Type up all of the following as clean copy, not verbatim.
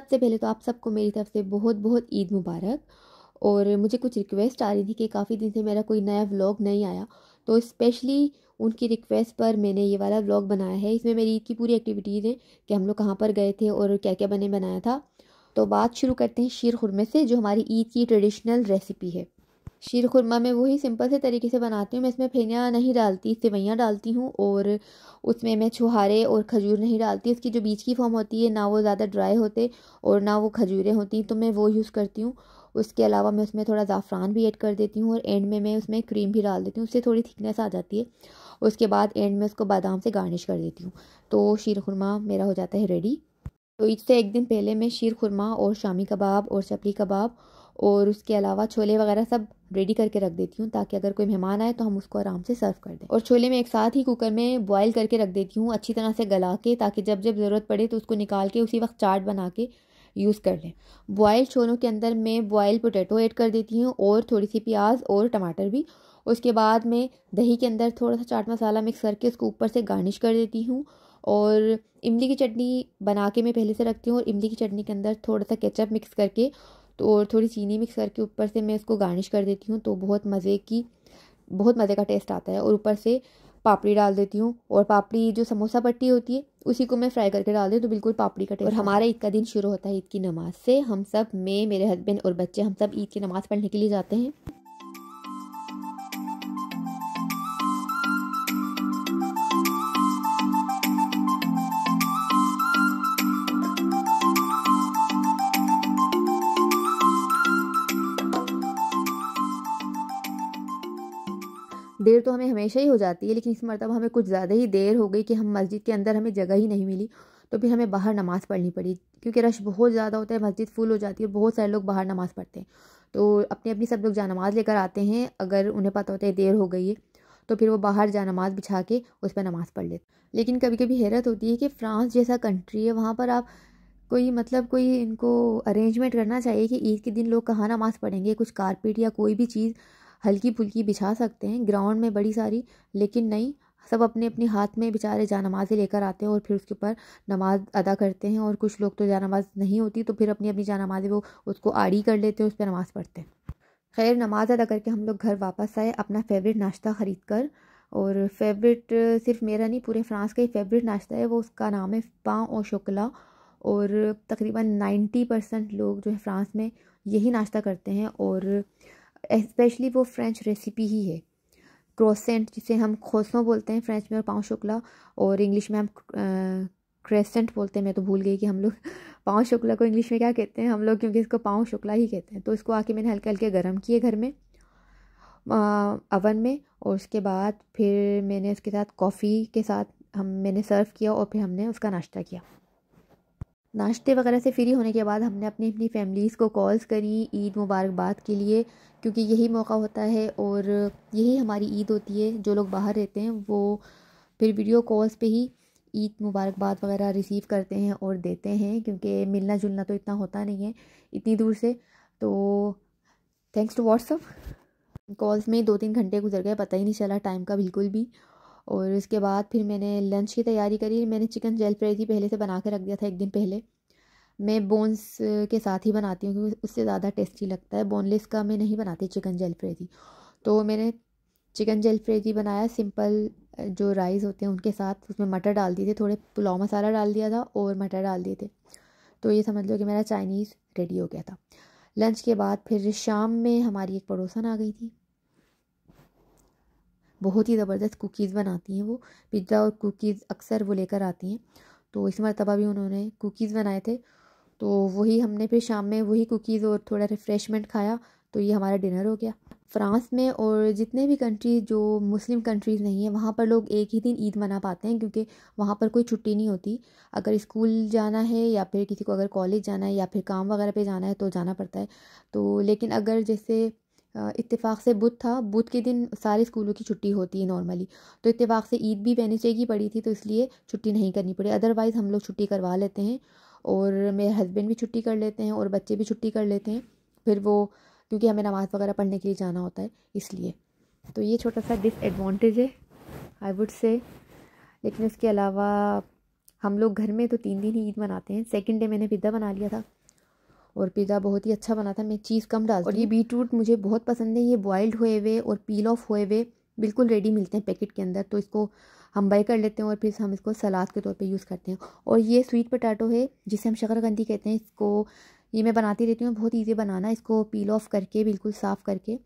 सबसे पहले तो आप सबको मेरी तरफ से बहुत बहुत ईद मुबारक। और मुझे कुछ रिक्वेस्ट आ रही थी कि काफ़ी दिन से मेरा कोई नया व्लॉग नहीं आया, तो स्पेशली उनकी रिक्वेस्ट पर मैंने ये वाला व्लॉग बनाया है। इसमें मेरी ईद की पूरी एक्टिविटीज़ हैं कि हम लोग कहाँ पर गए थे और क्या क्या बनाया था। तो बात शुरू करते हैं शीर खुरमे से, जो हमारी ईद की ट्रेडिशनल रेसिपी है। शीर खुरमा मैं वही सिंपल से तरीके से बनाती हूँ। मैं इसमें फेनिया नहीं डालती, सेवइयाँ डालती हूँ, और उसमें मैं छुहारे और खजूर नहीं डालती। उसकी जो बीच की फॉर्म होती है ना, वो ज़्यादा ड्राई होते और ना वो खजूरें होती, तो मैं वो यूज़ करती हूँ। उसके अलावा मैं उसमें थोड़ा ज़ाफ़रान भी ऐड कर देती हूँ, और एंड में मैं उसमें क्रीम भी डाल देती हूँ, उससे थोड़ी थिकनेस आ जाती है। उसके बाद एंड में उसको बादाम से गार्निश कर देती हूँ, तो शीर खुरमा मेरा हो जाता है रेडी। तो इससे एक दिन पहले मैं शीर खुरमा और शामी कबाब और चपली कबाब और उसके अलावा छोले वगैरह सब रेडी करके रख देती हूँ, ताकि अगर कोई मेहमान आए तो हम उसको आराम से सर्व कर दें। और छोले मैं एक साथ ही कुकर में बॉयल करके रख देती हूँ, अच्छी तरह से गला के, ताकि जब जब ज़रूरत पड़े तो उसको निकाल के उसी वक्त चाट बना के यूज़ कर लें। बॉयल छोलों के अंदर मैं बॉयल पोटैटो ऐड कर देती हूँ और थोड़ी सी प्याज और टमाटर भी। उसके बाद मैं दही के अंदर थोड़ा सा चाट मसाला मिक्स करके उसको ऊपर से गार्निश कर देती हूँ। और इमली की चटनी बना के मैं पहले से रखती हूँ, और इमली की चटनी के अंदर थोड़ा सा केचप मिक्स करके तो और थोड़ी चीनी मिक्स करके ऊपर से मैं उसको गार्निश कर देती हूँ, तो बहुत मज़े का टेस्ट आता है। और ऊपर से पापड़ी डाल देती हूँ, और पापड़ी जो समोसा पट्टी होती है उसी को मैं फ्राई करके डाल देती हूँ, तो बिल्कुल पापड़ी का टेस्ट। और हमारा ईद का दिन शुरू होता है ईद की नमाज़ से। हम सब, मैं, मेरे हस्बैंड और बच्चे, हम सब ईद की नमाज़ पढ़ने के लिए जाते हैं। देर तो हमें हमेशा ही हो जाती है, लेकिन इस मरतबा हमें कुछ ज़्यादा ही देर हो गई कि हम मस्जिद के अंदर, हमें जगह ही नहीं मिली, तो फिर हमें बाहर नमाज़ पढ़नी पड़ी, क्योंकि रश बहुत ज़्यादा होता है, मस्जिद फुल हो जाती है, बहुत सारे लोग बाहर नमाज़ पढ़ते हैं। तो अपनी अपनी सब लोग नमाज़ लेकर आते हैं, अगर उन्हें पता होता है देर हो गई है तो फिर वो बाहर नमाज़ बिछा के उस पर नमाज़ पढ़ लेते। लेकिन कभी कभी हैरत होती है कि फ़्रांस जैसा कंट्री है, वहाँ पर आप कोई इनको अरेंजमेंट करना चाहिए कि ईद के दिन लोग कहाँ नमाज़ पढ़ेंगे। कुछ कारपेट या कोई भी चीज़ हल्की फुल्की बिछा सकते हैं ग्राउंड में बड़ी सारी, लेकिन नहीं, सब अपने अपने हाथ में बेचारे जानमाज़ें लेकर आते हैं और फिर उसके ऊपर नमाज अदा करते हैं। और कुछ लोग तो जानमाज़ नहीं होती तो फिर अपनी अपनी जानमाज़ें वो उसको आड़ी कर लेते हैं, उस पर नमाज़ पढ़ते हैं। खैर, नमाज अदा करके हम लोग घर वापस आए अपना फेवरेट नाश्ता ख़रीद कर। और फेवरेट सिर्फ मेरा नहीं, पूरे फ्रांस का ही फेवरेट नाश्ता है वो, उसका नाम है पान और शोकोला। और तकरीबन 90% लोग जो है फ्रांस में यही नाश्ता करते हैं, और स्पेशली वो फ्रेंच रेसिपी ही है। क्रोसेंट, जिसे हम खोसों बोलते हैं फ्रेंच में, और पाव शुक्ला, और इंग्लिश में हम क्रेसेंट बोलते हैं। मैं तो भूल गई कि हम लोग पाव शुक्ला को इंग्लिश में क्या कहते हैं हम लोग, क्योंकि इसको पाव शुक्ला ही कहते हैं। तो इसको आके मैंने हल्के हल्के गर्म किए घर में अवन में, और उसके बाद फिर मैंने उसके साथ कॉफ़ी के साथ मैंने सर्व किया, और फिर हमने उसका नाश्ता किया। नाश्ते वगैरह से फ्री होने के बाद हमने अपनी अपनी फैमिलीज़ को कॉल्स करी ईद मुबारकबाद के लिए, क्योंकि यही मौका होता है और यही हमारी ईद होती है। जो लोग बाहर रहते हैं वो फिर वीडियो कॉल्स पे ही ईद मुबारकबाद वगैरह रिसीव करते हैं और देते हैं, क्योंकि मिलना जुलना तो इतना होता नहीं है इतनी दूर से। तो थैंक्स टू व्हाट्सअप कॉल्स में 2-3 घंटे गुजर गए, पता ही नहीं चला टाइम का बिल्कुल भी। और उसके बाद फिर मैंने लंच की तैयारी करी। मैंने चिकन जलफ्राइज़ी पहले से बना के रख दिया था एक दिन पहले। मैं बोन्स के साथ ही बनाती हूँ, क्योंकि उससे ज़्यादा टेस्टी लगता है। बोनलेस का मैं नहीं बनाती चिकन जलफ्राइज़ी। तो मैंने चिकन जलफ्राइज़ी बनाया सिंपल, जो राइस होते हैं उनके साथ। उसमें मटर डाल दिए थे, थोड़े पुलाव मसाला डाल दिया था और मटर डाल दिए थे। तो ये समझ लो कि मेरा चाइनीज़ रेडी हो गया था। लंच के बाद फिर शाम में हमारी एक पड़ोसन आ गई थी। बहुत ही ज़बरदस्त कुकीज़ बनाती हैं वो, पिज़्ज़ा और कुकीज़ अक्सर वो लेकर आती हैं। तो इस मरतबा भी उन्होंने कुकीज़ बनाए थे, तो वही हमने फिर शाम में वही कुकीज़ और थोड़ा रिफ़्रेशमेंट खाया। तो ये हमारा डिनर हो गया। फ्रांस में और जितने भी कंट्रीज़ जो मुस्लिम कंट्रीज़ नहीं है, वहाँ पर लोग एक ही दिन ईद मना पाते हैं, क्योंकि वहाँ पर कोई छुट्टी नहीं होती। अगर स्कूल जाना है या फिर किसी को अगर कॉलेज जाना है या फिर काम वगैरह पे जाना है तो जाना पड़ता है। तो लेकिन अगर जैसे इत्तेफाक से बुध था, बुध के दिन सारे स्कूलों की छुट्टी होती है नॉर्मली, तो इत्तेफाक से ईद भी वेडनेसडे की पड़ी थी, तो इसलिए छुट्टी नहीं करनी पड़ी। अदरवाइज़ हम लोग छुट्टी करवा लेते हैं, और मेरे हस्बैंड भी छुट्टी कर लेते हैं और बच्चे भी छुट्टी कर लेते हैं। फिर वो, क्योंकि हमें नमाज़ वगैरह पढ़ने के लिए जाना होता है इसलिए। तो ये छोटा सा डिसएडवांटेज है आई वुड से। लेकिन उसके अलावा हम लोग घर में तो 3 दिन ही ईद मनाते हैं। सेकंड डे मैंने पिज़्ज़ा बना लिया था, और पिज़्ज़ा बहुत ही अच्छा बना था। मैं चीज़ कम डालती हूँ। और ये बीटरूट मुझे बहुत पसंद है। ये बॉइल्ड हुए हुए और पील ऑफ हुए हुए बिल्कुल रेडी मिलते हैं पैकेट के अंदर, तो इसको हम बाई कर लेते हैं और फिर हम इसको सलाद के तौर पे यूज़ करते हैं। और ये स्वीट पोटैटो है जिसे हम शकरकंदी कहते हैं, इसको ये मैं बनाती रहती हूँ, बहुत ईजी बनाना। इसको पील ऑफ करके बिल्कुल साफ़ करके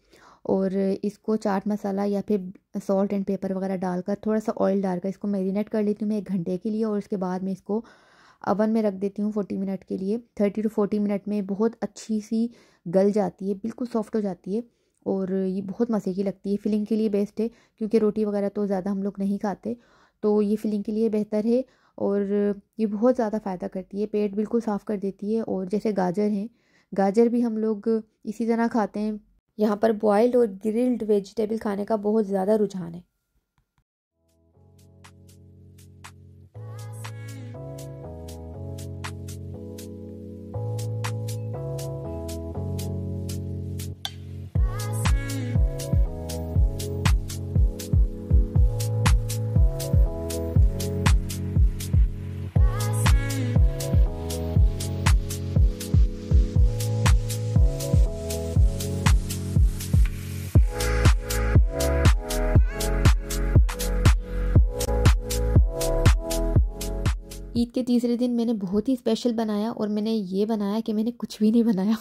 और इसको चाट मसाला या फिर सॉल्ट एंड पेपर वगैरह डालकर थोड़ा सा ऑयल डालकर इसको मैरिनेट कर लेती हूँ मैं 1 घंटे के लिए। और उसके बाद मैं इसको अवन में रख देती हूँ 40 मिनट के लिए। 30 to 40 मिनट में बहुत अच्छी सी गल जाती है, बिल्कुल सॉफ्ट हो जाती है और ये बहुत मज़े की लगती है। फिलिंग के लिए बेस्ट है क्योंकि रोटी वगैरह तो ज़्यादा हम लोग नहीं खाते, तो ये फिलिंग के लिए बेहतर है। और ये बहुत ज़्यादा फ़ायदा करती है, पेट बिल्कुल साफ़ कर देती है। और जैसे गाजर हैं, गाजर भी हम लोग इसी तरह खाते हैं। यहाँ पर बॉइल्ड और ग्रिल्ड वेजिटेबल खाने का बहुत ज़्यादा रुझान है। ईद के तीसरे दिन मैंने बहुत ही स्पेशल बनाया और मैंने ये बनाया कि मैंने कुछ भी नहीं बनाया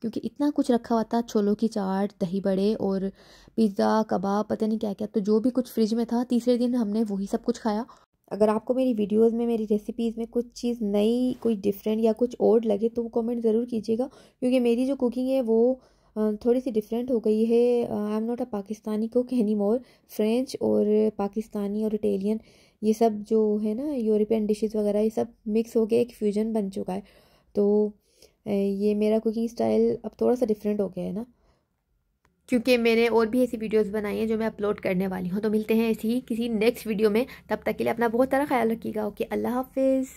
क्योंकि इतना कुछ रखा हुआ था, छोलों की चाट, दही बड़े और पिज़्ज़ा, कबाब, पता नहीं क्या क्या, तो जो भी कुछ फ्रिज में था तीसरे दिन हमने वही सब कुछ खाया। अगर आपको मेरी वीडियोस में, मेरी रेसिपीज़ में कुछ चीज़ नई, कोई डिफरेंट या कुछ और लगे तो कमेंट ज़रूर कीजिएगा, क्योंकि मेरी जो कुकिंग है वो थोड़ी सी डिफरेंट हो गई है। I am not a Pakistani cook any more. French और पाकिस्तानी और इटालियन ये सब जो है ना, यूरोपियन डिशेस वगैरह, ये सब मिक्स हो गया, एक फ्यूजन बन चुका है। तो ये मेरा कुकिंग स्टाइल अब थोड़ा सा डिफरेंट हो गया है ना, क्योंकि मैंने और भी ऐसी वीडियोस बनाई हैं जो मैं अपलोड करने वाली हूँ। तो मिलते हैं ऐसी ही किसी नेक्स्ट वीडियो में, तब तक के लिए अपना बहुत सारा ख्याल रखिएगा। ओके, अल्लाह हाफिज़।